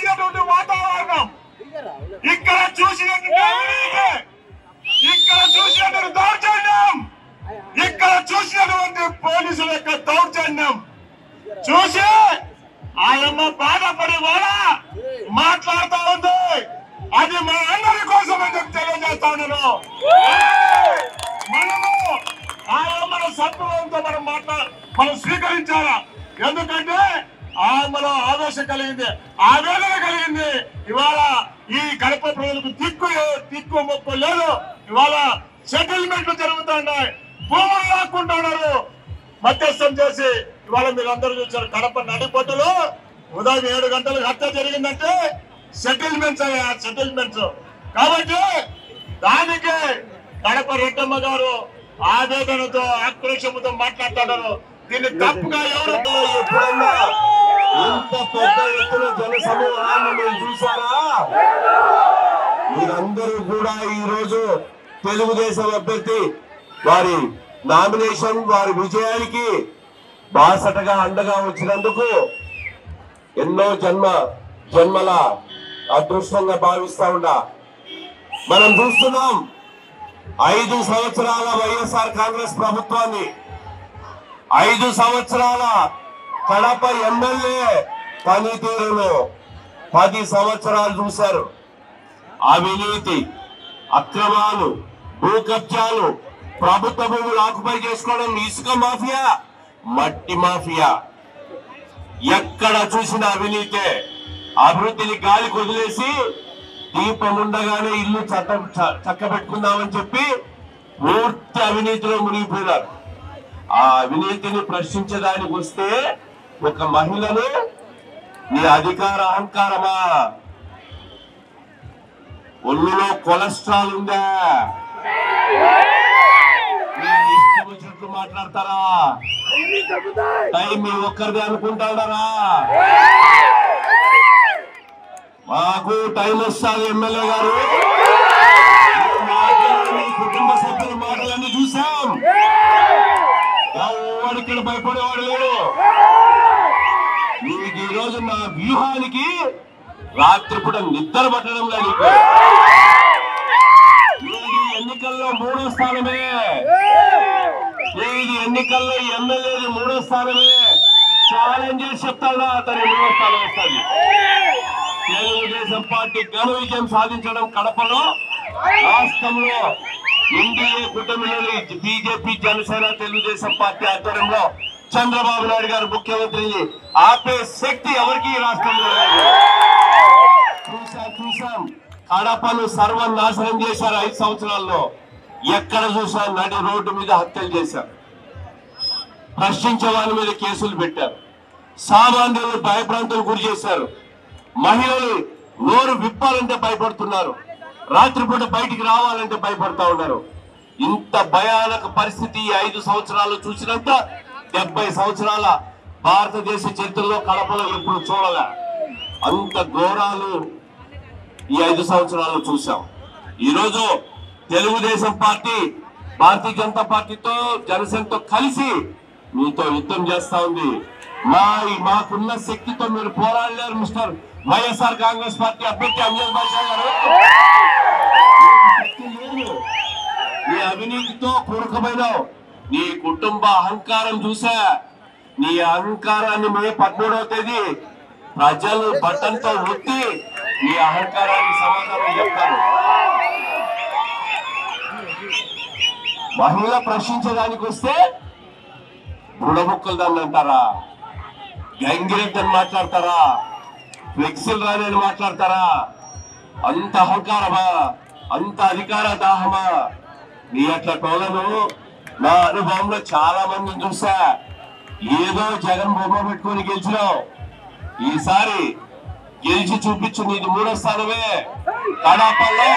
చూసినటువంటి వాతావరణం, ఇక్కడ చూసినటువంటి అవినీతి, ఇక్కడ చూసినటువంటి దౌర్జన్యం, ఇక్కడ చూసినటువంటి పోలీసుల యొక్క దౌర్జన్యం చూసి ఆయమ్మ బాధపడి కూడా మాట్లాడుతూ ఉంది. అది మన అందరి కోసం అని చెప్పి తెలియజేస్తా ఉన్నాను. మనము ఆయమ్మను సంతృప్తితో మనం స్వీకరించాలా. ఎందుకంటే ఆమెలో ఆవేశం కలిగింది, ఆవేదన కలిగింది. ఇవాళ ఈ కడప ప్రజలకు దిక్కు మొక్కు లేదు. ఇవాళ సెటిల్మెంట్లు జరుగుతున్నాయి, భూములు లాక్కుంటున్నారు. మధ్యస్థం చేసి ఇవాళ మీరు అందరూ చూసారు, కడప నడిపొట్టులో ఉదయం 7 గంటలకు హత్య జరిగిందంటే సెటిల్మెంట్స్. కాబట్టి దానికి కడప రెడ్డమ్మ గారు ఆవేదనతో ఆక్రోశంతో మాట్లాడుతున్నారు. దీన్ని తప్పుగా ఎవరు ఎప్పుడన్నా ఇంత పెద్ద ఎత్తున జన సమూహాన్ని మీరు చూసారా? మీరందరూ కూడా ఈ రోజు తెలుగుదేశం అభ్యర్థి వారి నామినేషన్, వారి విజయానికి బాసటగా అండగా వచ్చినందుకు ఎన్నో జన్మల అదృష్టంగా భావిస్తా ఉండా. మనం చూస్తున్నాం 5 సంవత్సరాల వైఎస్ఆర్ కాంగ్రెస్ ప్రభుత్వాన్ని, 5 సంవత్సరాల కడప ఎమ్మెల్యే పనితీరును 10 సంవత్సరాలు చూశారు. అవినీతి, అక్రమాలు, భూ కబ్జాలు, ప్రభుత్వ భూములు ఆక్యుపై చేసుకోవడం, ఇసుక మాఫియా, మట్టి మాఫియా, ఎక్కడ చూసిన అవినీతే. అభివృద్ధిని గాలికి వదిలేసి దీపం ఉండగానే ఇల్లు చక్కబెట్టుకుందామని చెప్పి పూర్తి అవినీతిలో మునిగిపోయినారు. ఆ అవినీతిని ప్రశ్నించడానికి వస్తే ఒక మహిళను నీ అధికార అహంకారమా, ఒళ్ళులో కొలెస్ట్రాల్ ఉందా, ఇష్టం వచ్చినట్లు మాట్లాడతారా? టైం మీ ఒక్కరిదే అనుకుంటాడారా? మాకు టైం వస్తుంది. ఎమ్మెల్యే గారు కుటుంబ సభ్యుల మాటలన్నీ చూసాం. ఎవరు ఇక్కడ భయపడేవాడు లేడు. నీకు ఈ రోజు నా వ్యూహానికి రాత్రిపూట నిద్ర పట్టడం లేదు. ఎన్నికల్లో 3వ స్థానమే, ఎన్నికల్లో ఎమ్మెల్యేది 3వ స్థానమే. ఛాలెంజ్ చేసి చెప్తాడా అతని 3వ స్థానం వస్తుంది. తెలుగుదేశం పార్టీ ఘన విజయం సాధించడం కడపలో, రాష్ట్రంలో ఎన్డీఏ కూటమిలోని బీజేపీ, జనసేన, తెలుగుదేశం పార్టీ ఆధ్వర్యంలో చంద్రబాబు నాయుడు గారు ముఖ్యమంత్రిని ఆపే శక్తి ఎవరికి రాష్ట్రంలో లేదు. చూసాం కడపను సర్వనాశనం చేశారు 5 సంవత్సరాల్లో. ఎక్కడ చూసా నడి రోడ్డు మీద హత్యలు చేశారు, ప్రశ్నించే వాళ్ళ మీద కేసులు పెట్టారు, సామాన్యులు భయభ్రాంతులు గురి చేశారు, మహిళలు నోరు విప్పాలంటే భయపడుతున్నారు, రాత్రిపూట బయటికి రావాలంటే భయపడతా ఉన్నారు. ఇంత భయానక పరిస్థితి 5 సంవత్సరాలు చూసినంత 70 సంవత్సరాల భారతదేశ చరిత్రలో కడపలో ఎప్పుడు చూడలే. అంత ఘోరాలు ఈ 5 సంవత్సరాలు చూసాం. ఈరోజు తెలుగుదేశం పార్టీ భారతీయ జనతా పార్టీతో, జనసేనతో కలిసి మీతో యుద్ధం చేస్తా ఉంది. మాకున్న శక్తితో మీరు పోరాడలేరు మిస్టర్ వైఎస్ఆర్ కాంగ్రెస్ పార్టీ అభ్యర్థి అంజన్ బాషా గారు. నీ అవినీతితో కూరుకుపోయినావు. నీ కుటుంబ అహంకారం చూసా. నీ అహంకారాన్ని మే 13వ తేదీ ప్రజలు బట్టంతో ఒత్తి నీ అహంకారానికి సమాధానం చెప్తారు. మహిళ ప్రశ్నించడానికి వస్తే బుడబుక్కలు దాన్ని అంటారా, గంగిరెద్దు అని మాట్లాడతారా, ఫ్లెక్సీలు రాని మాట్లాడతారా? అంత అహంకారమా, అంత అధికార దాహమా? నీ అట్లా టోలను నా అనుభవంలో చాలా మందిని చూసా. ఏదో జగన్ బొమ్మ పెట్టుకొని గెలిచినావు. ఈసారి గెలిచి చూపించు. నీది 3వ స్థానమే. కడపలో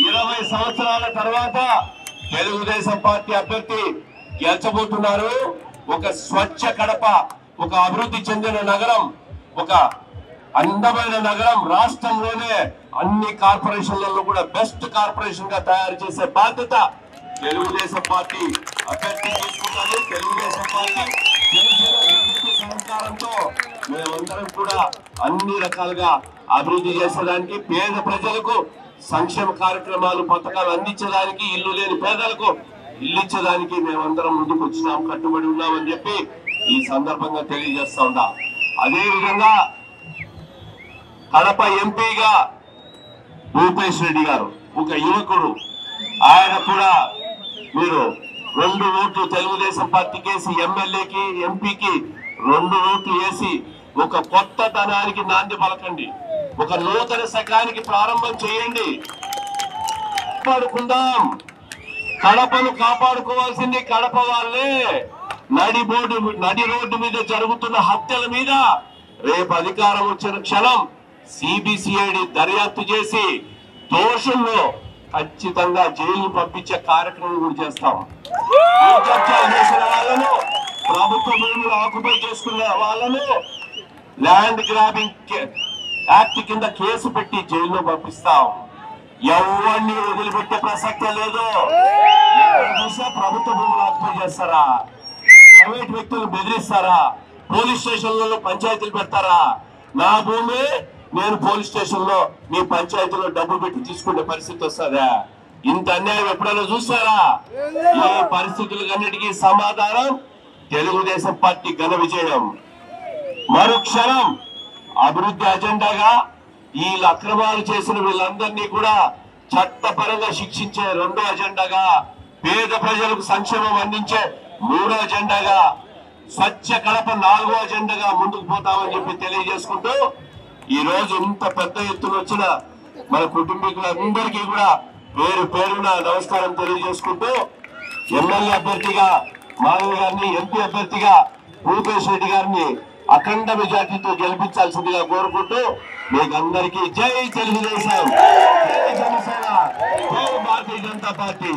20 సంవత్సరాల తర్వాత తెలుగుదేశం పార్టీ అభ్యర్థి గెలిచబోతున్నారు. ఒక స్వచ్ఛ కడప, ఒక అభివృద్ధి చెందిన నగరం, ఒక అందమైన నగరం, రాష్ట్రంలోనే అన్ని కార్పొరేషన్లలో కూడా బెస్ట్ కార్పొరేషన్ గా తయారు చేసే బాధ్యత తెలుగుదేశం పార్టీ అభ్యర్థి తీసుకుంటారు. తెలుగుదేశం పార్టీ సహకారంతో మేమందరం కూడా అన్ని రకాలుగా అభివృద్ధి చేసేదానికి, పేద ప్రజలకు సంక్షేమ కార్యక్రమాలు పథకాలు అందించడానికి, ఇల్లు లేని పేదలకు ఇల్లు ఇచ్చేదానికి మేమందరం ముందుకు వచ్చినాం, కట్టుబడి ఉన్నామని చెప్పి ఈ సందర్భంగా తెలియజేస్తా ఉన్నా. అదే విధంగా కడప ఎంపీగా భూపేష్ రెడ్డి గారు ఒక యువకుడు, ఆయన కూడా మీరు 2 ఓట్లు తెలుగుదేశం పార్టీకి వేసి, ఎమ్మెల్యేకి ఎంపీకి 2 ఓట్లు వేసి ఒక కొత్త ధనానికి నాంది పలకండి, ఒక నూతన శకానికి ప్రారంభం చేయండి. కాపాడుకుందాం, కడపను కాపాడుకోవాల్సింది కడప వాళ్ళే. నడి రోడ్డు మీద జరుగుతున్న హత్యల మీద రేపు అధికారం వచ్చిన క్షణం సిబిసిఐడి దర్యాప్తు చేసి దోషుల్లో ఖచ్చితంగా జైలు పంపించే కార్యక్రమం కూడా చేస్తాం. చేసిన వాళ్ళను, ప్రభుత్వ భూములు ఆక్యుపై చేసుకున్న వాళ్ళను ల్యాండ్ గ్రాబింగ్ యాక్ట్ కింద కేసు పెట్టి జైల్లో పంపిస్తాం. ఎవరిని వదిలిపెట్టే ప్రసక్తే లేదు. చూసా ప్రభుత్వ భూములు ఆక్యుపై చేస్తారా, ప్రైవేట్ వ్యక్తులు బెదిరిస్తారా, పోలీస్ స్టేషన్లలో పంచాయతీలు పెడతారా? నా భూమి నేను పోలీస్ స్టేషన్ లో మీ పంచాయతీలో డబ్బులు పెట్టి తీసుకునే పరిస్థితి వస్తుందా? ఇంత అన్యాయం ఎప్పుడైనా చూస్తారా? ఈ పరిస్థితులన్నిటికీ సమాధానం తెలుగుదేశం పార్టీ ఘన విజయం. మరుక్షణం అభివృద్ధి అజెండాగా ఈ అక్రమాలు చేసిన వీళ్ళందరినీ కూడా చట్టపరంగా శిక్షించే 2వ అజెండాగా, పేద ప్రజలకు సంక్షేమం అందించే 3వ అజెండాగా, స్వచ్ఛ కడప 4వ అజెండాగా ముందుకు పోతామని చెప్పి తెలియజేసుకుంటూ, ఈ రోజు ఇంత పెద్ద ఎత్తున వచ్చిన మన కుటుంబీకులందరికీ కూడా పేరు పేరున నమస్కారం తెలియజేసుకుంటూ, ఎమ్మెల్యే అభ్యర్థిగా మాధవ్ గారిని, ఎంపీ అభ్యర్థిగా భూపేష్ రెడ్డి గారిని అఖండ మెజార్టీతో గెలిపించాల్సిందిగా కోరుకుంటూ, మీకు అందరికీ జై తెలుగుదేశం, జై జనసేన, జై భారతీయ జనతా పార్టీ.